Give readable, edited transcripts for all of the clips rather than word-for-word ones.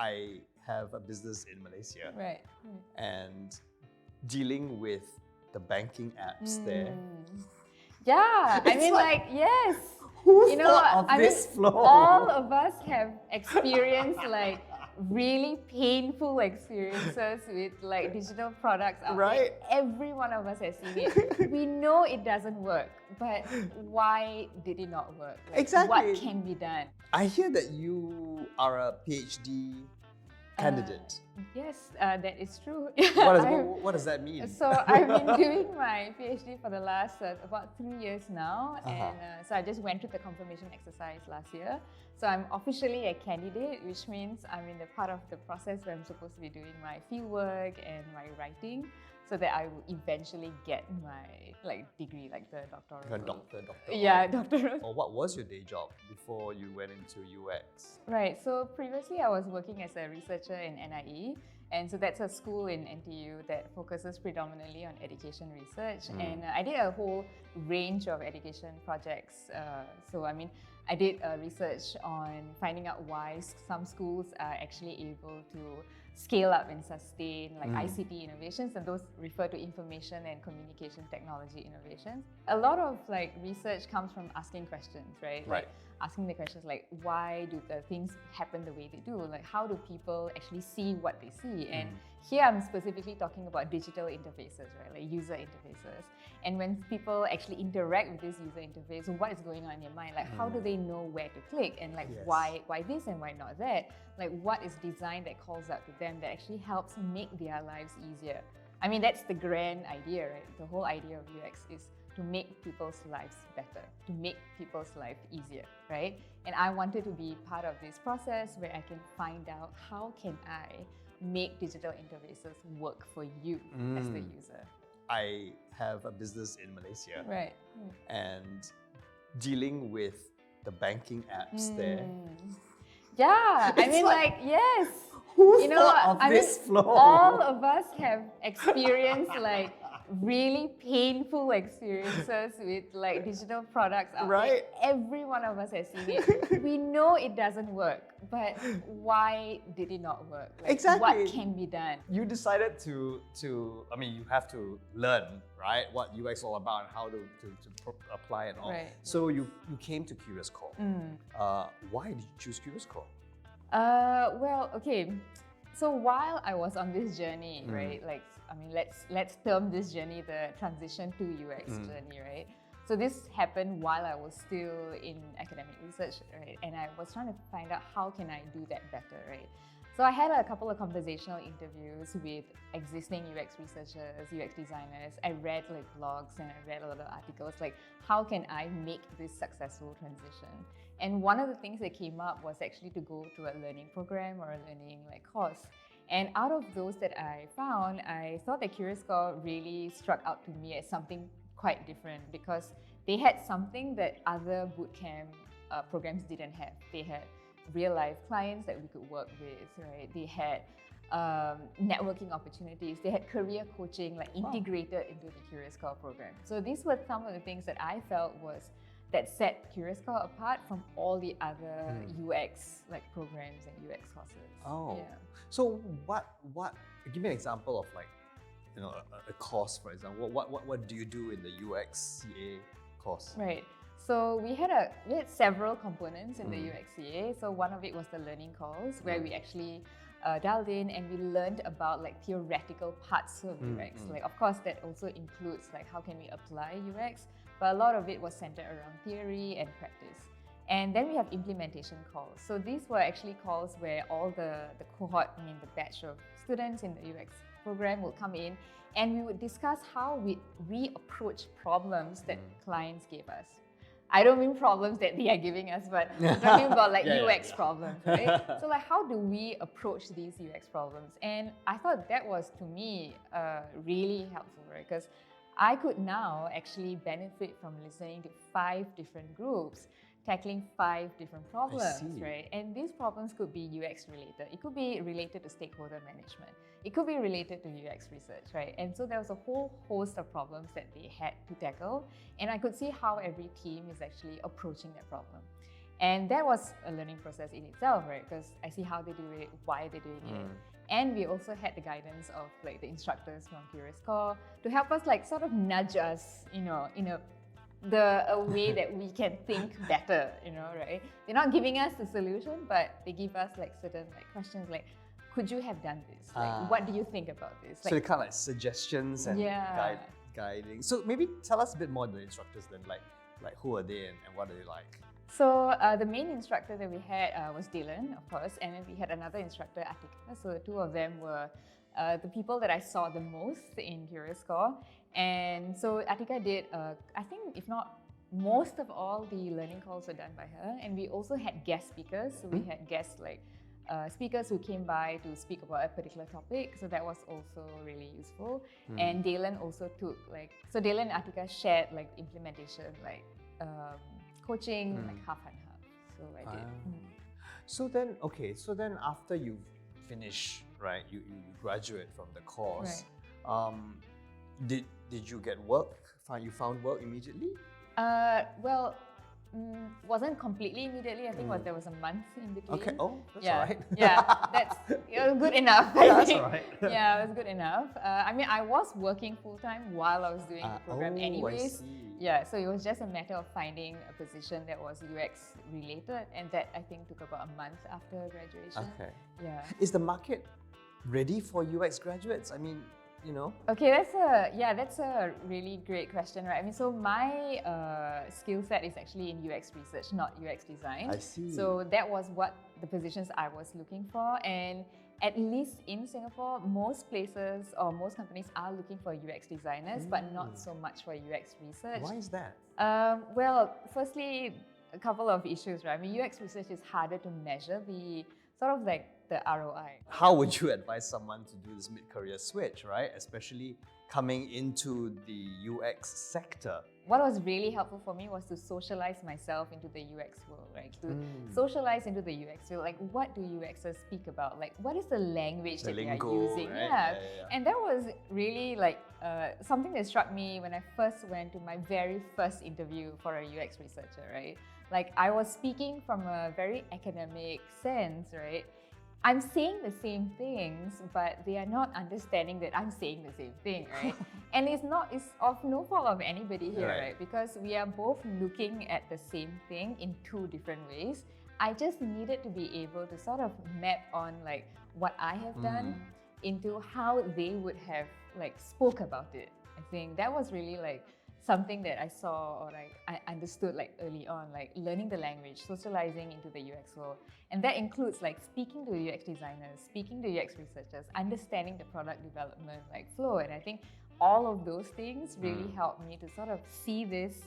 I have a business in Malaysia, Right. and dealing with the banking apps there. Yeah, I It's mean, like, yes. Who You know, thought of I mean, this flow? all of us have experienced like really painful experiences with like digital products out Right. there. Every one of us has seen it. We know it doesn't work, but why did it not work? Like, Exactly. what can be done? I hear that you are a PhD candidate. Yes, that is true. What does that mean? So I've been doing my PhD for the last about 3 years now, and so I just went through the confirmation exercise last year. So I'm officially a candidate, which means I'm in the part of the process where I'm supposed to be doing my fieldwork and my writing, so that I will eventually get my degree, like the doctoral. Doctor. Yeah, doctoral. Or what was your day job before you went into UX? Right, so previously I was working as a researcher in NIE, and so that's a school in NTU that focuses predominantly on education research. And I did a whole range of education projects. So I mean, I did research on finding out why some schools are actually able to scale up and sustain like ICT innovations, and those refer to information and communication technology innovations. A lot of like research comes from asking questions, right? Right. Like asking the questions like, why do the things happen the way they do? Like, how do people actually see what they see? And here I'm specifically talking about digital interfaces, right? Like user interfaces. And when people actually interact with this user interface, what is going on in their mind? Like, how do they know where to click? And like, why this and why not that? Like, what is design that calls out to them that actually helps make their lives easier? I mean, that's the grand idea, right? The whole idea of UX is to make people's lives better, to make people's life easier, right? And I wanted to be part of this process where I can find out how can I make digital interfaces work for you as the user. I have a business in Malaysia, Right. and dealing with the banking apps there. Yeah, I It's mean, like, yes. Who You know, thought of I this mean, flow? all of us have experienced like really painful experiences with like digital products out Right. there. Every one of us has seen it. We know it doesn't work, but why did it not work? Like, Exactly. what can be done? You decided to I mean, you have to learn, right, what UX is all about and how to apply it all. Right. So you came to CuriousCore. Why did you choose CuriousCore? Well, okay. So while I was on this journey, right? Like, I mean, let's term this journey the transition to UX journey, right? So this happened while I was still in academic research, right? And I was trying to find out how can I do that better, right? So I had a couple of conversational interviews with existing UX researchers, UX designers. I read like blogs and I read a lot of articles like, how can I make this successful transition? And one of the things that came up was actually to go to a learning program or a learning like course. And out of those that I found, I thought that CuriousCore really struck out to me as something quite different because they had something that other bootcamp programs didn't have. They had real-life clients that we could work with, right? They had networking opportunities. They had career coaching like integrated into the CuriousCore program. So these were some of the things that I felt that set CuriousCore apart from all the other UX like programs and UX courses. Oh, yeah. So what? Give me an example of like, you know, a course, for example. What do you do in the UX/CA course? Right. So we had several components in the UX/CA. So one of it was the learning calls where we actually dialed in and we learned about like theoretical parts of UX. Like, of course, that also includes like how can we apply UX, but a lot of it was centered around theory and practice. And then we have implementation calls. So these were actually calls where all the cohort, I mean the batch of students in the UX program will come in and we would discuss how we approach problems that clients gave us. I don't mean problems that they are giving us, but I'm talking about like UX problems, right? So like, how do we approach these UX problems? And I thought that was, to me, really helpful, right? Because I could now actually benefit from listening to 5 different groups tackling 5 different problems, right? And these problems could be UX related. It could be related to stakeholder management. It could be related to UX research, right? And so there was a whole host of problems that they had to tackle. And I could see how every team is actually approaching that problem. And that was a learning process in itself, right? Because I see how they do it, why they're doing it. And we also had the guidance of like the instructors from CuriousCore to help us like sort of nudge us, in a way that we can think better, right? They're not giving us the solution, but they give us like certain like questions like, could you have done this? Like, what do you think about this? So they kind of like suggestions and guiding. So maybe tell us a bit more on the instructors then, like who are they and what are they like? So the main instructor that we had was Dylan, of course, and then we had another instructor, Attica. So the two of them were the people that I saw the most in CuriousCore. And so Attica did, I think, if not most of all the learning calls were done by her. And we also had guest speakers. So we had guests like speakers who came by to speak about a particular topic. So that was also really useful. And Dylan also took so Dylan and Attica shared like implementation, like coaching, like half and half. So I did. So then after you finish, right, you graduate from the course, did you get work? You found work immediately? Well, wasn't completely immediately. I think there was a month in between. Okay. Oh, that's all right. That's good enough. That's all right. Yeah, it was good enough. I mean, I was working full time while I was doing the program anyways. I see. Yeah, so it was just a matter of finding a position that was UX related, and that I think took about a month after graduation. Okay. Yeah. Is the market ready for UX graduates? I mean, Okay, that's a really great question, right? I mean, so my skill set is actually in UX research, not UX design. I see. So that was what the positions I was looking for, and at least in Singapore, most places or most companies are looking for UX designers, but not so much for UX research. Why is that? Well, firstly, a couple of issues, right? I mean, UX research is harder to measure the sort of like the ROI. How would you advise someone to do this mid-career switch, right? Especially coming into the UX sector. What was really helpful for me was to socialize myself into the UX world, right? To socialize into the UX field. Like, what do UXers speak about? Like, what is the language that they are using? Right? Yeah. And that was really like something that struck me when I first went to my very first interview for a UX researcher, right? Like, I was speaking from a very academic sense, right? I'm saying the same things, but they are not understanding that I'm saying the same thing, right? And it's of no fault of anybody here, right? Because we are both looking at the same thing in two different ways. I just needed to be able to sort of map on like what I have done into how they would have like spoke about it. I think that was really like something that I saw or like I understood like early on, like learning the language, socializing into the UX world. And that includes like speaking to UX designers, speaking to UX researchers, understanding the product development like flow. And I think all of those things really helped me to sort of see this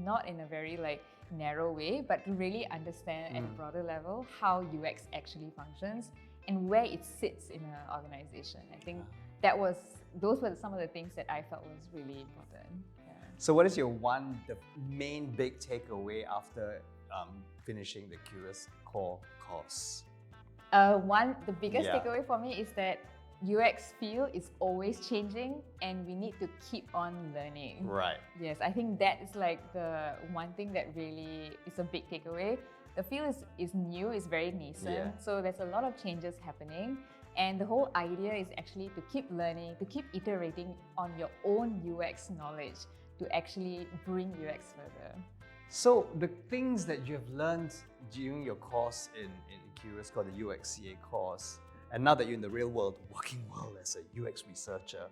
not in a very like narrow way, but to really understand at a broader level how UX actually functions and where it sits in an organization. I think those were some of the things that I felt was really important. So what is the main big takeaway after finishing the CuriousCore course? The biggest takeaway for me is that UX field is always changing and we need to keep on learning. Right. Yes, I think that is like the one thing that really is a big takeaway. The field is new, it's very nascent, so there's a lot of changes happening. And the whole idea is actually to keep learning, to keep iterating on your own UX knowledge to actually bring UX further. So the things that you have learned during your course in CuriousCore, the UXCA course, and now that you're in the real world, working world as a UX researcher,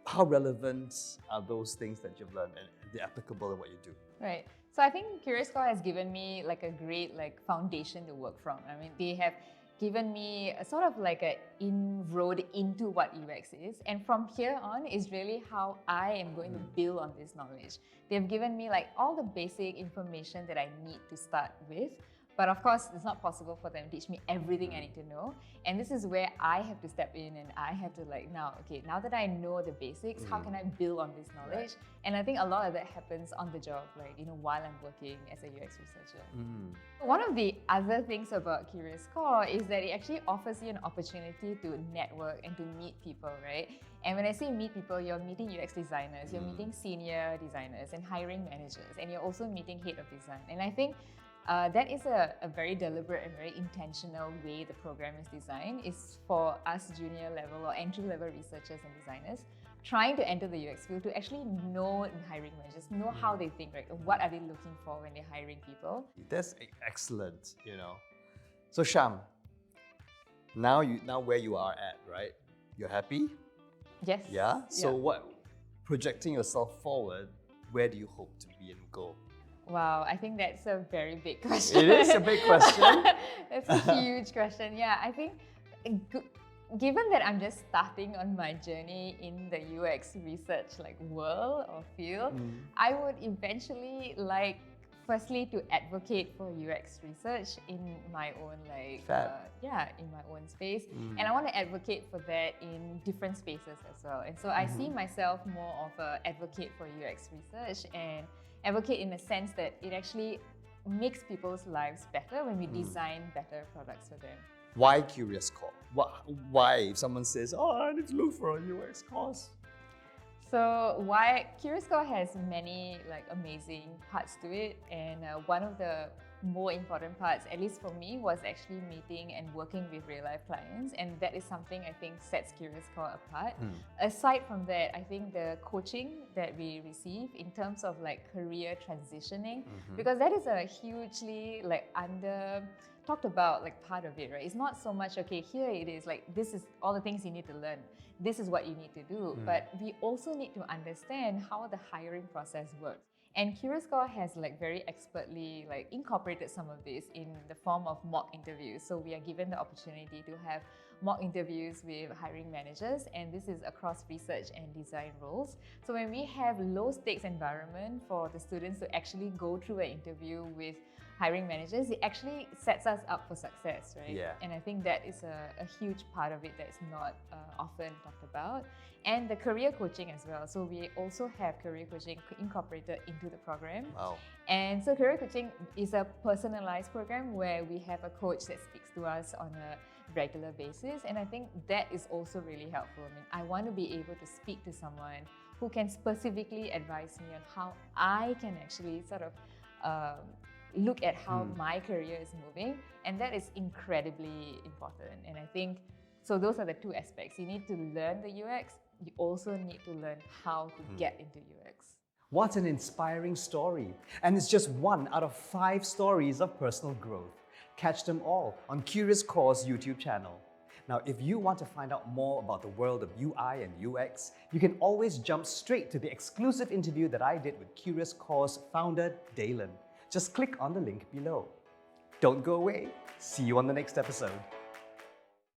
how relevant are those things that you've learned and they're applicable in what you do? Right. So I think CuriousCore has given me like a great like foundation to work from. I mean, they have given me a sort of like an inroad into what UX is. And from here on is really how I am going to build on this knowledge. They've given me like all the basic information that I need to start with. But of course, it's not possible for them to teach me everything I need to know. And this is where I have to step in and I have to now that I know the basics, how can I build on this knowledge? And I think a lot of that happens on the job, while I'm working as a UX researcher. One of the other things about CuriousCore is that it actually offers you an opportunity to network and to meet people, right? And when I say meet people, you're meeting UX designers, you're meeting senior designers and hiring managers, and you're also meeting head of design. And I think that is a very deliberate and very intentional way the program is designed, is for us junior level or entry level researchers and designers trying to enter the UX field to actually know hiring managers, know how they think, right? What are they looking for when they're hiring people? That's excellent, So Sham, now where you are at, right? You're happy? Yes. Yeah? So projecting yourself forward, where do you hope to be and go? Wow, I think that's a very big question. It is a big question. It's a huge question. Yeah, I think given that I'm just starting on my journey in the UX research world or field, I would eventually firstly to advocate for UX research in my own in my own space, and I want to advocate for that in different spaces as well. And so I see myself more of an advocate for UX research and advocate in the sense that it actually makes people's lives better when we design better products for them. Why CuriousCore? Why if someone says, I need to look for a UX course? So why CuriousCore has many amazing parts to it, and one of the more important parts, at least for me, was actually meeting and working with real-life clients, and that is something I think sets CuriousCore apart. Aside from that, I think the coaching that we receive in terms of career transitioning, because that is a hugely under talked about part of it, right? It's not so much, okay, here it is, this is all the things you need to learn. This is what you need to do. But we also need to understand how the hiring process works. And CuriousCore has very expertly incorporated some of this in the form of mock interviews. So we are given the opportunity to have mock interviews with hiring managers, and this is across research and design roles. So when we have low stakes environment for the students to actually go through an interview with hiring managers, it actually sets us up for success, right? Yeah. And I think that is a huge part of it that is not often talked about. And the career coaching as well. So we also have career coaching incorporated into the program. Wow. And so career coaching is a personalized program where we have a coach that speaks to us on a regular basis. And I think that is also really helpful. I mean, I want to be able to speak to someone who can specifically advise me on how I can actually sort of look at how my career is moving, and that is incredibly important. And I think, so those are the two aspects. You need to learn the UX, you also need to learn how to get into UX. What an inspiring story. And it's just one out of 5 stories of personal growth. Catch them all on CuriousCore's YouTube channel. Now, if you want to find out more about the world of UI and UX, you can always jump straight to the exclusive interview that I did with CuriousCore's founder, Dalen. Just click on the link below. Don't go away. See you on the next episode.